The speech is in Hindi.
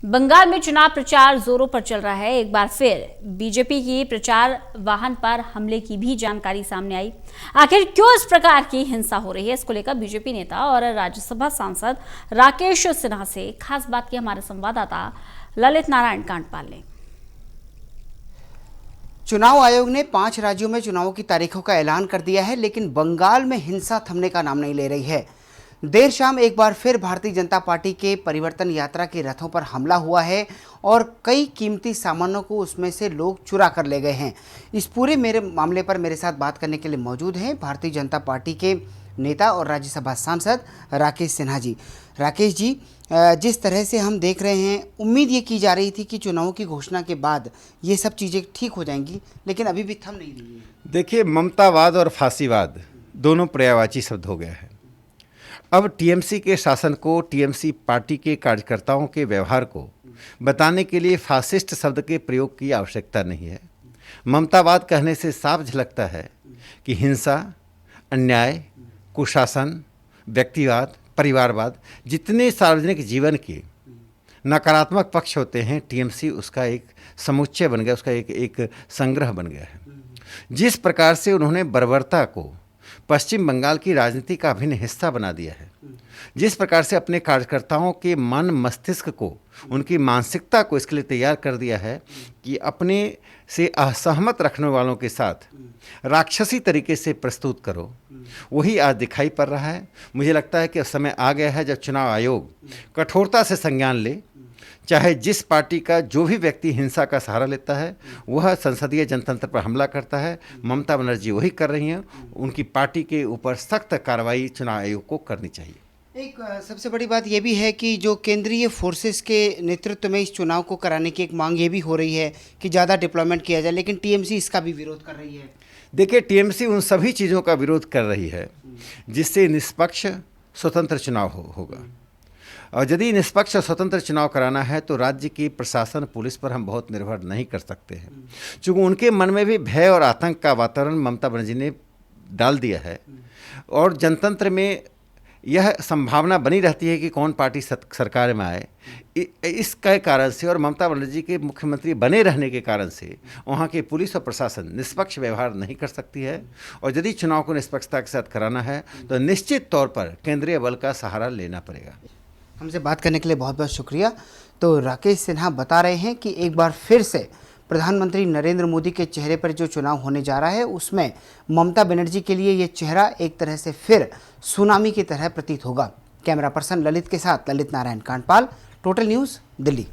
बंगाल में चुनाव प्रचार जोरों पर चल रहा है। एक बार फिर बीजेपी की प्रचार वाहन पर हमले की भी जानकारी सामने आई। आखिर क्यों इस प्रकार की हिंसा हो रही है, इसको लेकर बीजेपी नेता और राज्यसभा सांसद राकेश सिन्हा से खास बात की हमारे संवाददाता ललित नारायण कांडपाल ने। चुनाव आयोग ने 5 राज्यों में चुनावों की तारीखों का ऐलान कर दिया है, लेकिन बंगाल में हिंसा थमने का नाम नहीं ले रही है। देर शाम एक बार फिर भारतीय जनता पार्टी के परिवर्तन यात्रा के रथों पर हमला हुआ है और कई कीमती सामानों को उसमें से लोग चुरा कर ले गए हैं। इस पूरे मामले पर मेरे साथ बात करने के लिए मौजूद हैं भारतीय जनता पार्टी के नेता और राज्यसभा सांसद राकेश सिन्हा जी। राकेश जी, जिस तरह से हम देख रहे हैं, उम्मीद ये की जा रही थी कि चुनावों की घोषणा के बाद ये सब चीज़ें ठीक हो जाएंगी, लेकिन अभी भी थम नहीं रही है। देखिए, ममतावाद और फांसीवाद दोनों पर्यायवाची शब्द हो गया है। अब टीएमसी के शासन को, टीएमसी पार्टी के कार्यकर्ताओं के व्यवहार को बताने के लिए फासिस्ट शब्द के प्रयोग की आवश्यकता नहीं है। ममतावाद कहने से साफ झलकता है कि हिंसा, अन्याय, कुशासन, व्यक्तिवाद, परिवारवाद, जितने सार्वजनिक जीवन के नकारात्मक पक्ष होते हैं, टीएमसी उसका एक समुच्चय बन गया, उसका एक संग्रह बन गया है। जिस प्रकार से उन्होंने बर्बरता को पश्चिम बंगाल की राजनीति का अभिन्न हिस्सा बना दिया है, जिस प्रकार से अपने कार्यकर्ताओं के मन मस्तिष्क को, उनकी मानसिकता को इसके लिए तैयार कर दिया है कि अपने से असहमत रखने वालों के साथ राक्षसी तरीके से प्रस्तुत करो, वही आज दिखाई पड़ रहा है। मुझे लगता है कि अब समय आ गया है जब चुनाव आयोग कठोरता से संज्ञान ले। चाहे जिस पार्टी का जो भी व्यक्ति हिंसा का सहारा लेता है, वह संसदीय जनतंत्र पर हमला करता है। ममता बनर्जी वही कर रही हैं। उनकी पार्टी के ऊपर सख्त कार्रवाई चुनाव आयोग को करनी चाहिए। एक सबसे बड़ी बात यह भी है कि जो केंद्रीय फोर्सेस के नेतृत्व में इस चुनाव को कराने की एक मांग ये भी हो रही है कि ज़्यादा डिप्लॉयमेंट किया जाए, लेकिन टीएमसी इसका भी विरोध कर रही है। देखिए, टीएमसी उन सभी चीज़ों का विरोध कर रही है जिससे निष्पक्ष स्वतंत्र चुनाव होगा। और यदि निष्पक्ष और स्वतंत्र चुनाव कराना है तो राज्य की प्रशासन, पुलिस पर हम बहुत निर्भर नहीं कर सकते हैं, क्योंकि उनके मन में भी भय और आतंक का वातावरण ममता बनर्जी ने डाल दिया है। और जनतंत्र में यह संभावना बनी रहती है कि कौन पार्टी सरकार में आए। इसके कारण से और ममता बनर्जी के मुख्यमंत्री बने रहने के कारण से वहाँ के पुलिस और प्रशासन निष्पक्ष व्यवहार नहीं कर सकती है। और यदि चुनाव को निष्पक्षता के साथ कराना है तो निश्चित तौर पर केंद्रीय बल का सहारा लेना पड़ेगा। हमसे बात करने के लिए बहुत बहुत शुक्रिया। तो राकेश सिन्हा बता रहे हैं कि एक बार फिर से प्रधानमंत्री नरेंद्र मोदी के चेहरे पर जो चुनाव होने जा रहा है, उसमें ममता बनर्जी के लिए ये चेहरा एक तरह से फिर सुनामी की तरह प्रतीत होगा। कैमरा पर्सन ललित के साथ ललित नारायण कांडपाल, टोटल न्यूज़, दिल्ली।